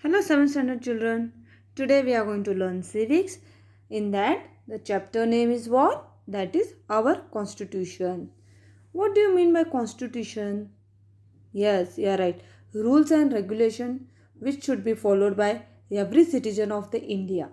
Hello, 7th standard children. Today we are going to learn civics. In that, the chapter name is what? That is our constitution. What do you mean by constitution? Yes, you are right. Rules and regulation which should be followed by every citizen of the India.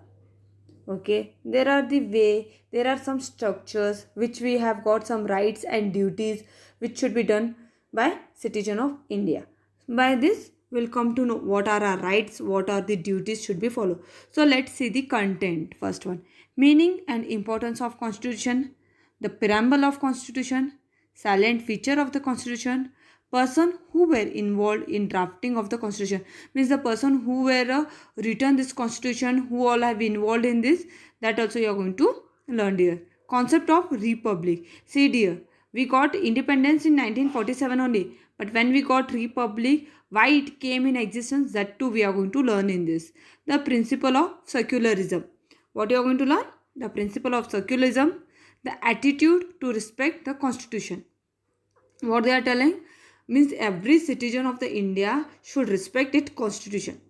Okay, there are some structures which we have got some rights and duties which should be done by citizen of India. By this we'll come to know what are our rights, what are the duties should be followed. So let's see the content. First one, meaning and importance of constitution, the preamble of constitution, silent feature of the constitution, person who were involved in drafting of the constitution, means the person who were written this constitution, who all have involved in this, that also you are going to learn here. Concept of republic, see dear, we got independence in 1947 only, but when we got republic, why it came in existence, that too we are going to learn in this. The principle of secularism, what you are going to learn, the principle of secularism, the attitude to respect the constitution. What they are telling means every citizen of the India should respect its constitution.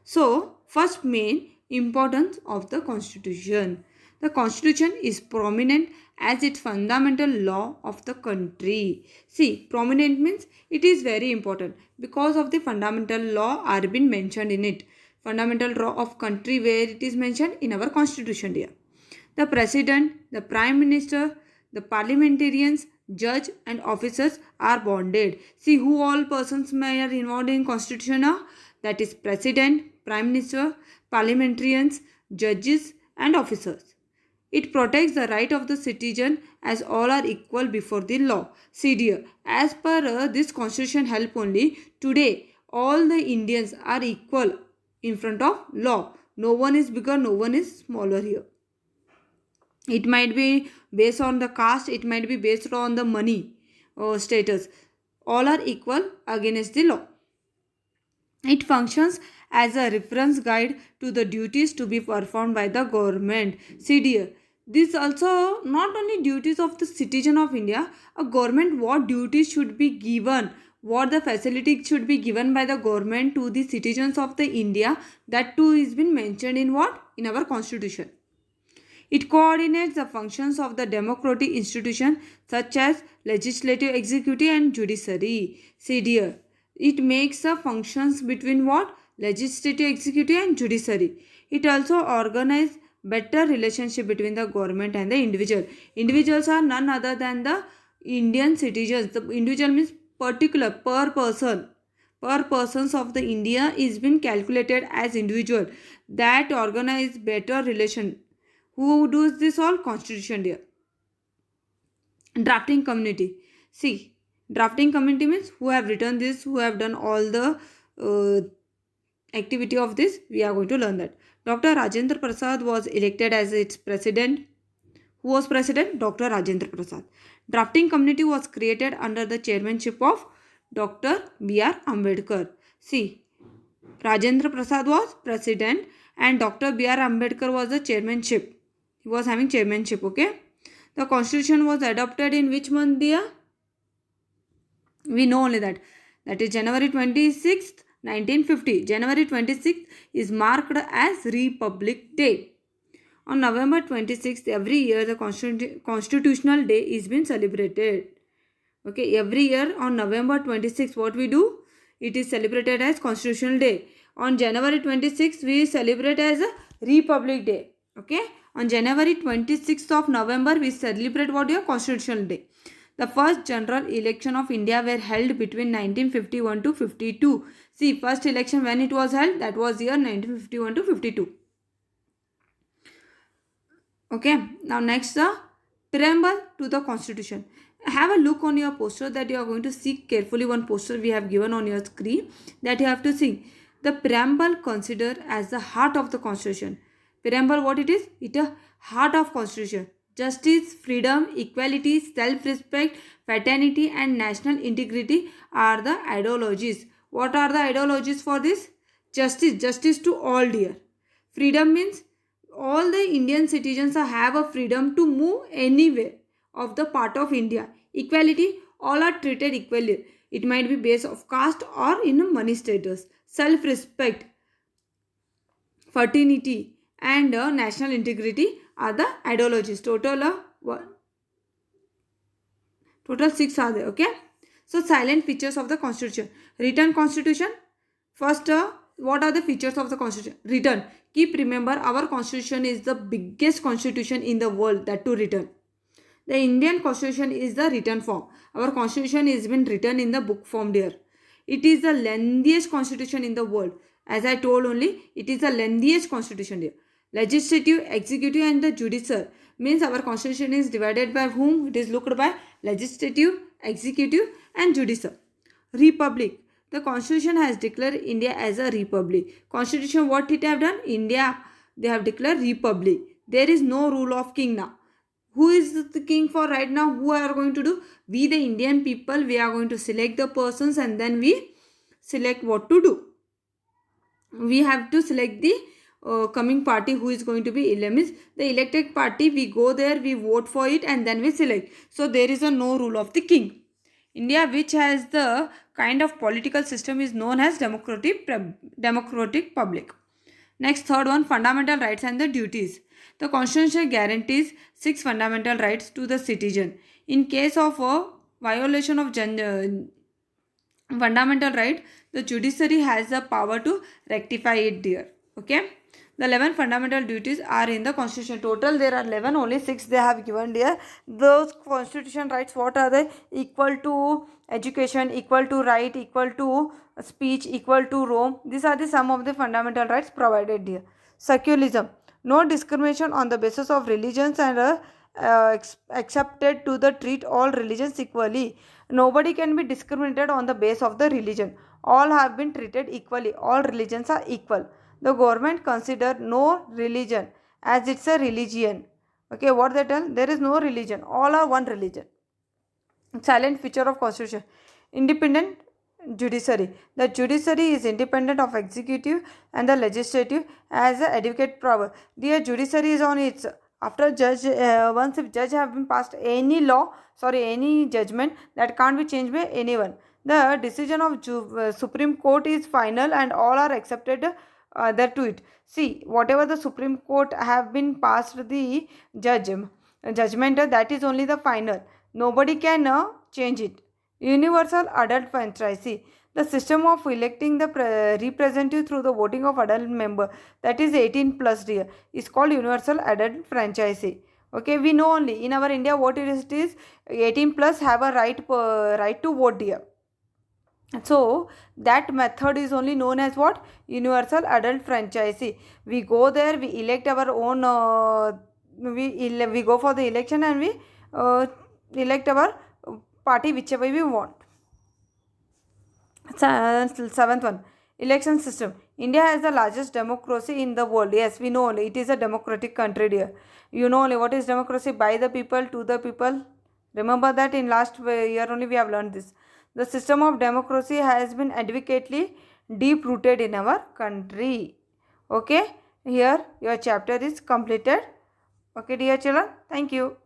So, first main importance of the constitution. The constitution is prominent as its fundamental law of the country. See, prominent means it is very important because of the fundamental law are been mentioned in it. Fundamental law of country where it is mentioned in our constitution here. The president, the prime minister, the parliamentarians, judge and officers are bonded. See who all persons may are involved in constitution now? That is president, prime minister, parliamentarians, judges and officers. It protects the right of the citizen as all are equal before the law. See dear, as per this constitution help only, today all the Indians are equal in front of law. No one is bigger, no one is smaller here. It might be based on the caste, it might be based on the money or status. All are equal against the law. It functions as a reference guide to the duties to be performed by the government. See dear, this also not only duties of the citizen of India, a government what duties should be given, what the facility should be given by the government to the citizens of the India, that too is been mentioned in what? In our constitution. It coordinates the functions of the democratic institution such as legislative, executive and judiciary. See dear, it makes the functions between what? Legislative, executive and judiciary. It also organizes better relationship between the government and the individual. Individuals are none other than the Indian citizens. The individual means particular, per person. Per persons of the India is been calculated as individual. That organize better relation. Who does this all? Constitution dear. Drafting committee. See, drafting committee means who have written this, who have done all the activity of this. We are going to learn that. Dr. Rajendra Prasad was elected as its president. Who was president? Dr. Rajendra Prasad. Drafting committee was created under the chairmanship of Dr. B.R. Ambedkar. See, Rajendra Prasad was president and Dr. B.R. Ambedkar was the chairmanship. He was having chairmanship, okay? The constitution was adopted in which month, dear? We know only that. That is January 26th, 1950. January 26th is marked as Republic Day. On November 26th, every year the Constitutional Day is being celebrated. Okay, every year on November 26th, what we do? It is celebrated as Constitutional Day. On January 26th, we celebrate as a Republic Day. Okay, on January 26th of November, we celebrate what your Constitutional Day. The first general election of India were held between 1951 to 52. See, first election when it was held, that was year 1951 to 52. Okay, now next the preamble to the constitution. Have a look on your poster that you are going to see carefully. One poster we have given on your screen that you have to see. The preamble considered as the heart of the constitution. Preamble what it is? It is a heart of constitution. Justice, freedom, equality, self-respect, fraternity and national integrity are the ideologies. What are the ideologies for this? Justice, justice to all dear. Freedom means all the Indian citizens have a freedom to move anywhere of the part of India. Equality, all are treated equally. It might be based of caste or in money status. Self-respect. fraternity, and national integrity are the ideologies. Total 6 are there. Okay. So silent features of the constitution. Written constitution. First, what are the features of the constitution? Written. Keep remember, our constitution is the biggest constitution in the world, that too written. The Indian constitution is the written form. Our constitution is been written in the book form, dear. It is the lengthiest constitution in the world. As I told only, it is the lengthiest constitution, dear. Legislative, executive, and the judicial means our constitution is divided by whom? It is looked by legislative, executive, and judicial. Republic. The constitution has declared India as a republic. Constitution, what it have done? India, they have declared republic. There is no rule of king now. Who is the king for right now? Who are going to do? We, the Indian people, we are going to select the persons and then we select what to do. We have to select the coming party who is going to be elected. The elected party, we go there, we vote for it and then we select. So there is a no rule of the king. India, which has the kind of political system, is known as democratic public. Next, third one, fundamental rights and the duties. The Constitution guarantees 6 fundamental rights to the citizen. In case of a violation of fundamental right, the judiciary has the power to rectify it, dear. Okay. The 11 fundamental duties are in the constitution. Total there are 11, only 6 they have given there. Those constitution rights, what are they? Equal to education, equal to right, equal to speech, equal to roam. These are the some of the fundamental rights provided here. Secularism. No discrimination on the basis of religions and accepted to the treat all religions equally. Nobody can be discriminated on the basis of the religion. All have been treated equally. All religions are equal. The government consider no religion as it's a religion. Okay, what they tell? There is no religion. All are one religion. Silent feature of constitution. Independent judiciary. The judiciary is independent of executive and the legislative as a advocate power. The judiciary is on its after judge once if judge have been passed any law, any judgment, that can't be changed by anyone. The decision of Supreme Court is final and all are accepted there to it. See, whatever the Supreme Court have been passed the judgment, that is only the final. Nobody can change it. Universal adult franchise. The system of electing the representative through the voting of adult member, that is 18 plus year, is called universal adult franchise. Okay, we know only in our India what it is 18 plus have a right to vote here. So that method is only known as what? Universal adult franchise. We go there, we elect our own, we go for the election and we elect our party whichever we want. Seventh one, election system. India has the largest democracy in the world. Yes, we know only it is a democratic country, dear. You know only what is democracy? By the people, to the people. Remember that in last year only we have learned this. The system of democracy has been advocaatly deep rooted in our country. Okay, here your chapter is completed. Okay, dear children, thank you.